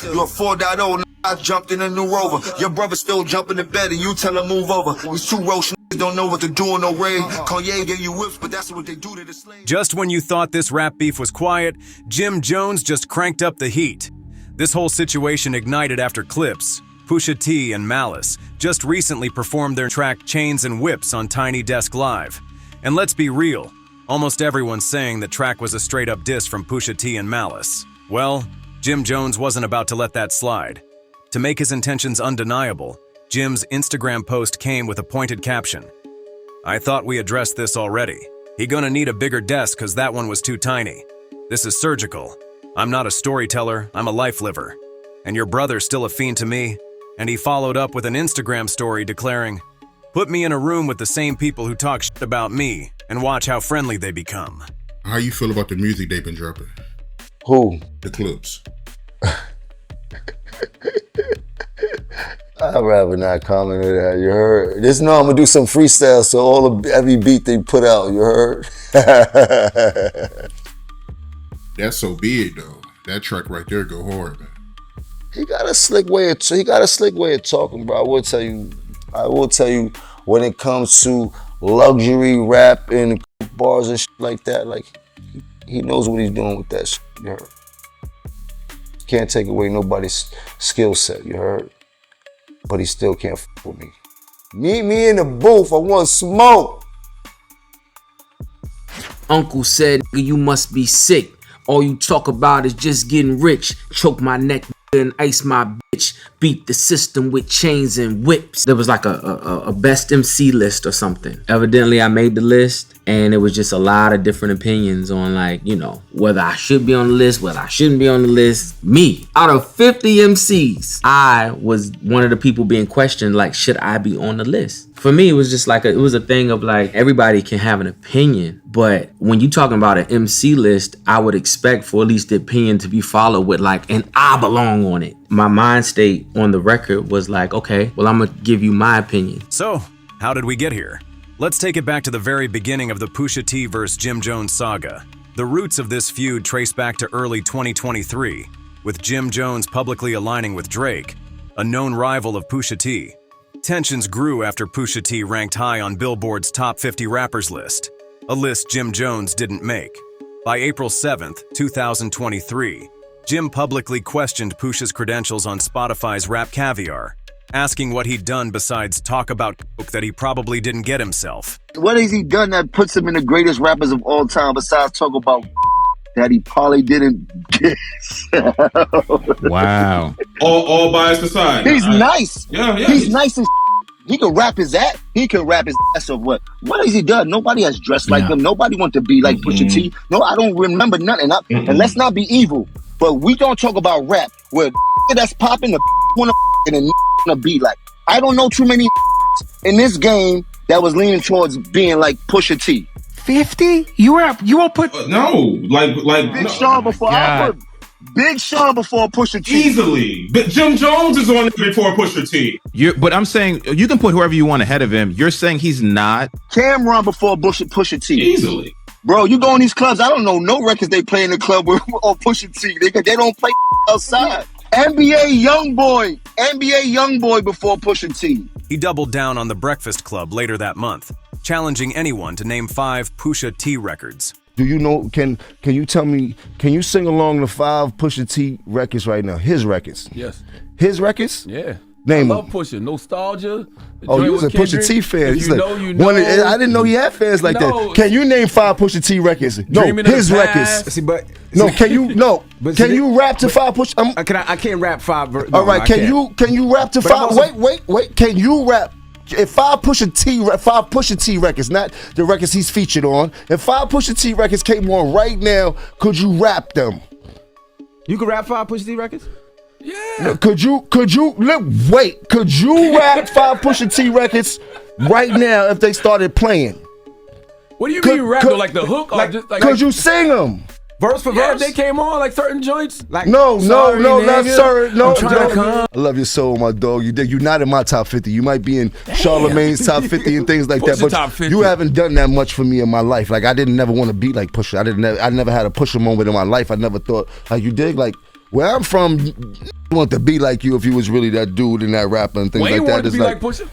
You're 4.0, I jumped in a new Rover. Your brother still jumping in bed and you tell him move over. These two roach don't know what to do on no raid. Kanye gave you whips, but that's what they do to the slaves. Just when you thought this rap beef was quiet, Jim Jones just cranked up the heat. This whole situation ignited after Clipse, Pusha T and Malice just recently performed their track Chains and Whips on Tiny Desk Live. And let's be real, almost everyone's saying the track was a straight-up diss from Pusha T and Malice. Well, Jim Jones wasn't about to let that slide. To make his intentions undeniable, Jim's Instagram post came with a pointed caption. "I thought we addressed this already. He gonna need a bigger desk cause that one was too tiny. This is surgical. I'm not a storyteller, I'm a life liver. And your brother's still a fiend to me." And he followed up with an Instagram story declaring, "Put me in a room with the same people who talk shit about me and watch how friendly they become." How you feel about the music they've been dropping? Who? The Clipse. I'd rather not comment on that, you heard? Just know I'm gonna do some freestyle, so every beat they put out, you heard? That's so big though. That track right there go hard, man. He got a slick way of talking, bro. I will tell you when it comes to luxury rap and bars and shit like that, like he knows what he's doing with that shit, you heard? Can't take away nobody's skill set, you heard? But he still can't f with me. Meet me in the booth, I want smoke. Uncle said, "You must be sick. All you talk about is just getting rich. Choke my neck and ice my bitch. Beat the system with chains and whips." There was like a best MC list or something. Evidently, I made the list, and it was just a lot of different opinions on, like, you know, whether I should be on the list, whether I shouldn't be on the list. Me, out of 50 MCs, I was one of the people being questioned, like, should I be on the list? For me, it was just like, it was a thing of like, everybody can have an opinion, but when you talking about an MC list, I would expect for at least the opinion to be followed with like, and I belong on it. My mind state on the record was like, okay, well, I'm gonna give you my opinion. So, how did we get here? Let's take it back to the very beginning of the Pusha T vs. Jim Jones saga. The roots of this feud trace back to early 2023, with Jim Jones publicly aligning with Drake, a known rival of Pusha T. Tensions grew after Pusha T ranked high on Billboard's Top 50 Rappers list, a list Jim Jones didn't make. By April 7th, 2023, Jim publicly questioned Pusha's credentials on Spotify's Rap Caviar, asking what he'd done besides talk about coke that he probably didn't get himself. What has he done that puts him in the greatest rappers of all time besides talk about that he probably didn't get? Wow. All biased aside. He's nice. Yeah. He's nice and he can rap his ass. He can rap his ass off. What has he done? Nobody has dressed like him. Nobody wants to be like Pusha T. No, I don't remember nothing. And let's not be evil, but we don't talk about rap where that's popping, the want to and the be like. I don't know too many in this game that was leaning towards being like Pusha T. 50? You won't put no, like Big Sean before I put Big Sean before Pusha T. Easily. But Jim Jones is on it before Pusha T. But I'm saying you can put whoever you want ahead of him. You're saying he's not. Cameron before Pusha T. Easily. Bro, you go in these clubs, I don't know no records they play in the club with or Pusha T. They don't play outside. NBA Youngboy before Pusha T. He doubled down on The Breakfast Club later that month, challenging anyone to name 5 Pusha T records. Do you know, can you tell me, can you sing along the 5 Pusha T records right now? His records. Yes. His records? Yeah. Name I love them. Pusha. Nostalgia. Oh, you was a Pusha T fan. If you know, you know. I didn't know he had fans like that. Can you name 5 Pusha T records? No, his records. See, but no, can you can you rap to 5 Pusha? I can't rap 5. All right, can you rap to 5? Wait. Can you rap? If 5 Pusha T records, not the records he's featured on, if 5 Pusha T records came on right now, could you rap them? You could rap 5 Pusha T records? Yeah. Could you could you rap 5 Pusha T records right now if they started playing? What do you mean rap? Like the hook? Like, could you sing them? Verse for verse, they came on like certain joints. Like no, nigga, not sorry, no. I love your soul, my dog. You're not in my top 50. You might be in Charlemagne's top 50 and things like that. But top 50. You haven't done that much for me in my life. Like I never want to be like Pusha. I never had a Pusha moment in my life. I never thought like you did. Like Where I'm from, want to be like you if you was really that dude and that rapper and things Wayne like that. wanted to It's be like Pusha.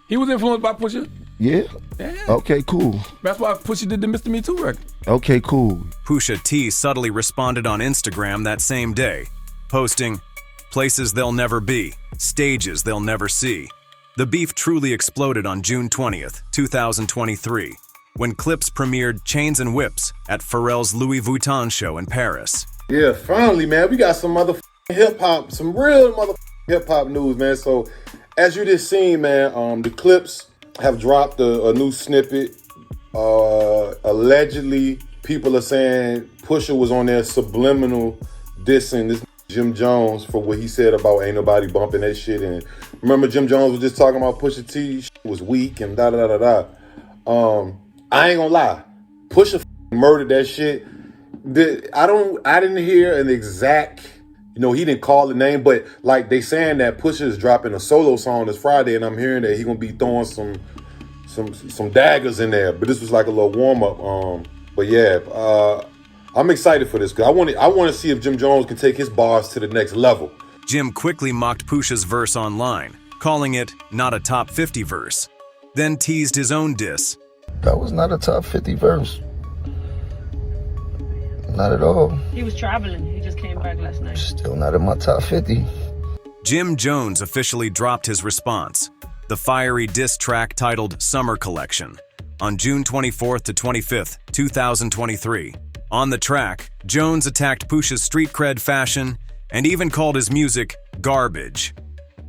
He was influenced by Pusha. Yeah? Yeah. Okay, cool. That's why Pusha did the Mr. Me Too record. Okay, cool. Pusha T subtly responded on Instagram that same day, posting, "Places they'll never be, stages they'll never see." The beef truly exploded on June 20th, 2023, when Clipse premiered Chains and Whips at Pharrell's Louis Vuitton show in Paris. Yeah, finally, man, we got some motherfucking hip-hop, some real motherfucking hip-hop news, man. So, as you just seen, man, the Clipse have dropped a new snippet. Allegedly, people are saying Pusha was on there subliminal dissing this Jim Jones for what he said about ain't nobody bumping that shit. And remember, Jim Jones was just talking about Pusha T was weak and da da da da da. I ain't gonna lie, Pusha murdered that shit. I didn't hear an exact, he didn't call the name, but like they saying that Pusha is dropping a solo song this Friday, and I'm hearing that he gonna be throwing some daggers in there. But this was like a little warm up. But yeah, I'm excited for this because I want to see if Jim Jones can take his bars to the next level. Jim quickly mocked Pusha's verse online, calling it not a top 50 verse, then teased his own diss. That was not a top 50 verse. Not at all. He was traveling. He just came back last night. Still not in my top 50. Jim Jones officially dropped his response, the fiery diss track titled Summer Collection, on June 24th to 25th, 2023. On the track, Jones attacked Pusha's street cred fashion and even called his music garbage.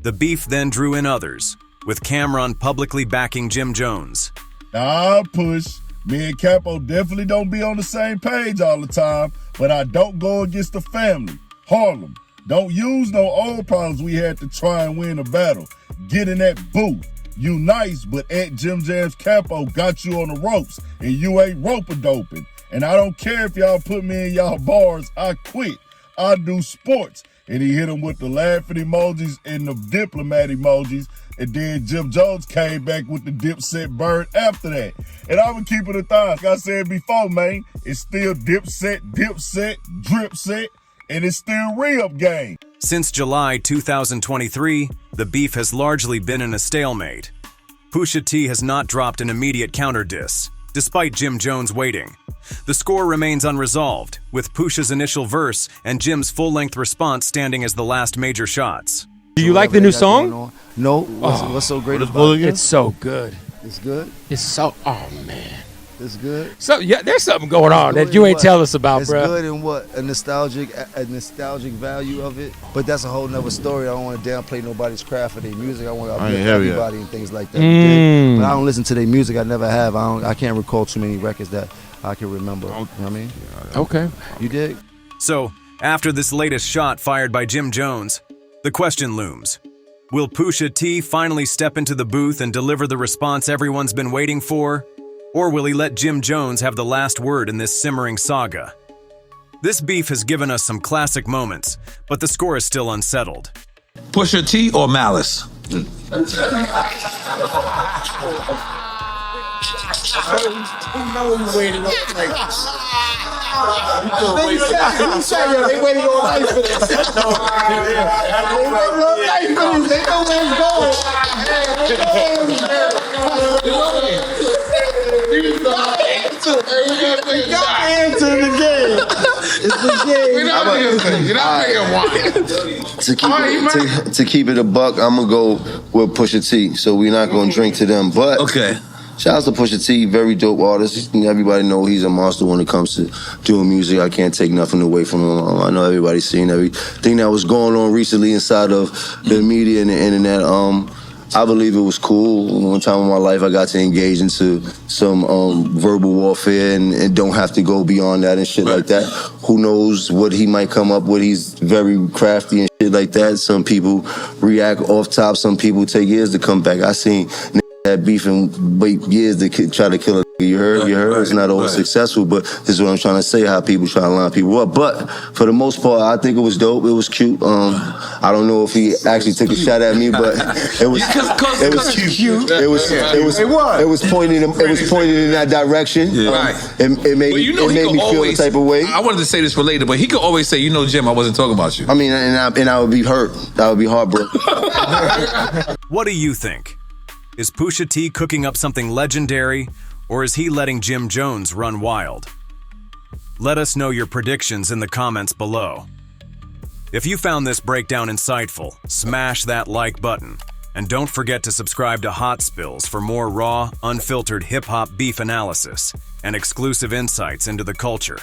The beef then drew in others, with Cameron publicly backing Jim Jones. Nah, Push. Me and Capo definitely don't be on the same page all the time, but I don't go against the family. Harlem, don't use no old problems we had to try and win a battle. Get in that booth. You nice, but at Jim Jam's Capo got you on the ropes, and you ain't rope-a-doping. And I don't care if y'all put me in y'all bars, I quit. I do sports. And he hit him with the laughing emojis and the diplomat emojis. And then Jim Jones came back with the Dipset bird after that. And I'm going to keep it 1,000. Like I said before, man, it's still Dipset, Dripset, and it's still re-up game. Since July 2023, the beef has largely been in a stalemate. Pusha T has not dropped an immediate counter diss, despite Jim Jones waiting. The score remains unresolved, with Pusha's initial verse and Jim's full-length response standing as the last major shots. Do you like the new song? No. What's so great about it? It's so good. It's good? It's so, oh man. It's good? So yeah, there's something going on that you ain't tell us about, bro. It's good in what? A nostalgic value of it. But that's a whole nother story. I don't want to downplay nobody's craft or their music. I want to uplift everybody and things like that. But I don't listen to their music. I never have. I can't recall too many records that I can remember. You know what I mean? Okay. You dig? So, after this latest shot fired by Jim Jones, the question looms. Will Pusha T finally step into the booth and deliver the response everyone's been waiting for? Or will he let Jim Jones have the last word in this simmering saga? This beef has given us some classic moments, but the score is still unsettled. Pusha T or Malice? They waiting on life for this. They know where it's going. We got the answer in the game. It's the game. You're not To keep it a buck, I'm gonna go with Pusha T. So we're not gonna drink to them. But okay. Shout out to Pusha T, very dope artist. Everybody know he's a monster when it comes to doing music. I can't take nothing away from him. I know everybody's seen everything that was going on recently inside of the media and the internet. I believe it was cool. One time in my life, I got to engage into some verbal warfare and don't have to go beyond that and shit like that. Who knows what he might come up with? He's very crafty and shit like that. Some people react off top. Some people take years to come back. I seen had beef and wait years to try to kill a nigga. You heard? It's not always successful, but this is what I'm trying to say, how people try to line people up. But for the most part, I think it was dope. It was cute. I don't know if he actually took a shot at me, but it was cute. It was pointing in that direction. Yeah. Right. It made me feel the type of way. I wanted to say this for later, but he could always say, you know, Jim, I wasn't talking about you. I mean, and I would be hurt. I would be heartbroken. What do you think? Is Pusha T cooking up something legendary, or is he letting Jim Jones run wild? Let us know your predictions in the comments below. If you found this breakdown insightful, smash that like button. And don't forget to subscribe to Hotspillz for more raw, unfiltered hip-hop beef analysis and exclusive insights into the culture.